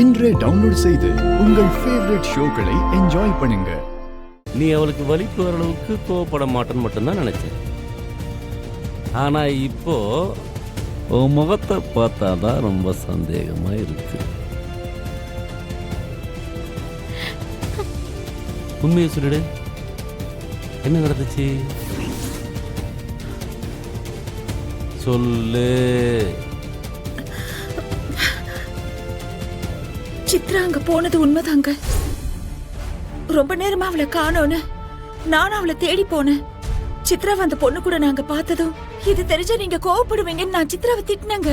இன்றே டவுன்லோட் செய்து உங்கள் ஃபேவரட் ஷோக்களை என்ஜாய் பண்ணுங்க. நீ அவளுக்கு வலிப்பு வர அளவுக்கு கோவப்பட மாட்டேன்னு மட்டும்தான் நினைச்சேன். ஆனா இப்போ உன் முகத்தை பார்த்தாதான் ரொம்ப சந்தேகமா இருக்கு. உண்மையை சொல்லிடு, என்ன நடந்துச்சு சொல்லு. சித்ரா அங்க போனது உண்மைதாங்க. ரொம்ப நேரமா அவளை காணோன்னு நானும் அவளை தேடி போனேன். சித்ரா அந்த பொண்ணு கூட நாங்க பார்த்ததும் இது தெரிஞ்சா நீங்க கோவப்படுவீங்கன்னு நான் சித்ராவை திட்டினேங்க.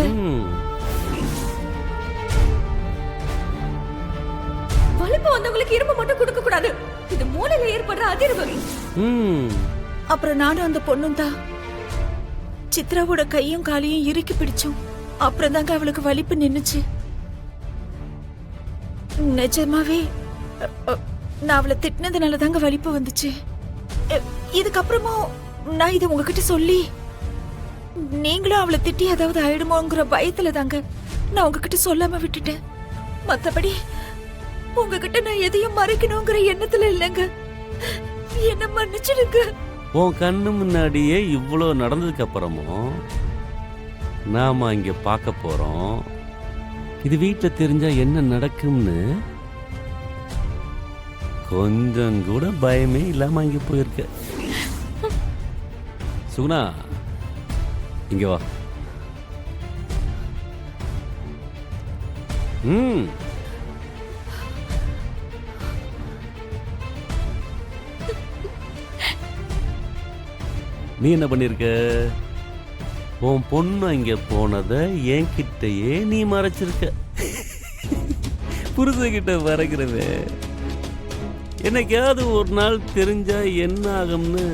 வலிப்பு வந்தவங்களுக்கு இரும்பு மட்டும் கொடுக்க கூடாது, இது மூளையில ஏற்படுற அதிர்வு. அப்புறம் நானும் அந்த பொண்ணும் தான் சித்ராவோட கையும் காலையும் இறுக்கி பிடிச்சோம். அப்புறம் தாங்க அவளுக்கு வலிப்பு நின்னுச்சு. நிஜமாவே நான் அவளை திட்டினதுனால தாங்க வலிப்பு வந்துச்சு. இதுக்கப்புறமும் நான் இதை உங்ககிட்ட சொல்லி நீங்களும் அவளை திட்டி ஏதாவது ஆயிடுமோங்கிற பயத்துல தாங்க நான் உங்ககிட்ட சொல்லாம விட்டுட்டேன். மத்தபடி உங்ககிட்ட நான் எதையும் மறைக்கணுங்கிற எண்ணத்துல இல்லைங்க. என்ன மன்னிச்சிடுங்க. உன் கண்ணு முன்னாடியே இவ்வளோ நடந்ததுக்கு அப்புறமும் நாம இங்க பார்க்க போறோம். இது வீட்டில் தெரிஞ்சா என்ன நடக்கும்னு கொஞ்சம் கூட பயமே இல்லாம இங்க போயிருக்க. சுகுணா, இங்க வா. நீ என்ன பண்ணிருக்க? உன் பொண்ணு இங்க போனத என்கிட்டயே நீ மறைச்சிருக்க. புருஷகிட்ட மறைக்கிறவ என்னைக்காவது ஒரு நாள் தெரிஞ்சா என்ன ஆகும்னு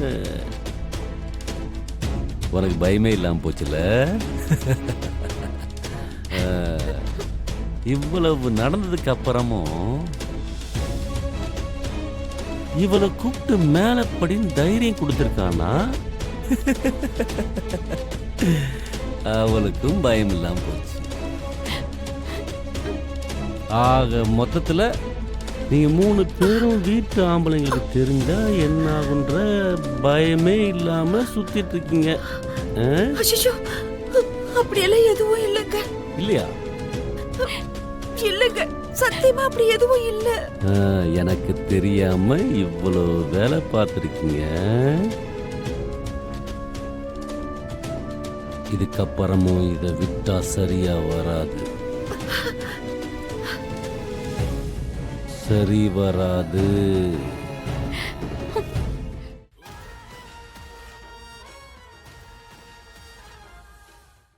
உனக்கு பயமே இல்லாம போச்சுல. இவ்வளவு நடந்ததுக்கு அப்புறமும் இவளை கூப்பிட்டு மேலப்படின்னு தைரியம் கொடுத்திருக்கானா? அவளுக்கும் பயம் இல்லாம போச்சு. ஆக மொத்தத்துல நீங்க 3 பேரும் வீட்டு ஆம்பளைங்களுக்கு தெரிஞ்சா என்ன ஆகுன்ற பயமே இல்லாம சுத்திட்டு இருக்கீங்க. அப்படியெல்லாம் எதுவும் இல்லைங்க. இல்லையா? இல்லைங்க, சத்தியமா அப்படி எதுவும் இல்ல. எனக்கு தெரியாம இவ்வளவு வேலை பார்த்திருக்கீங்க. இதுக்கப்புறமும் இதை விட்டா சரியா வராது. சரி வராது.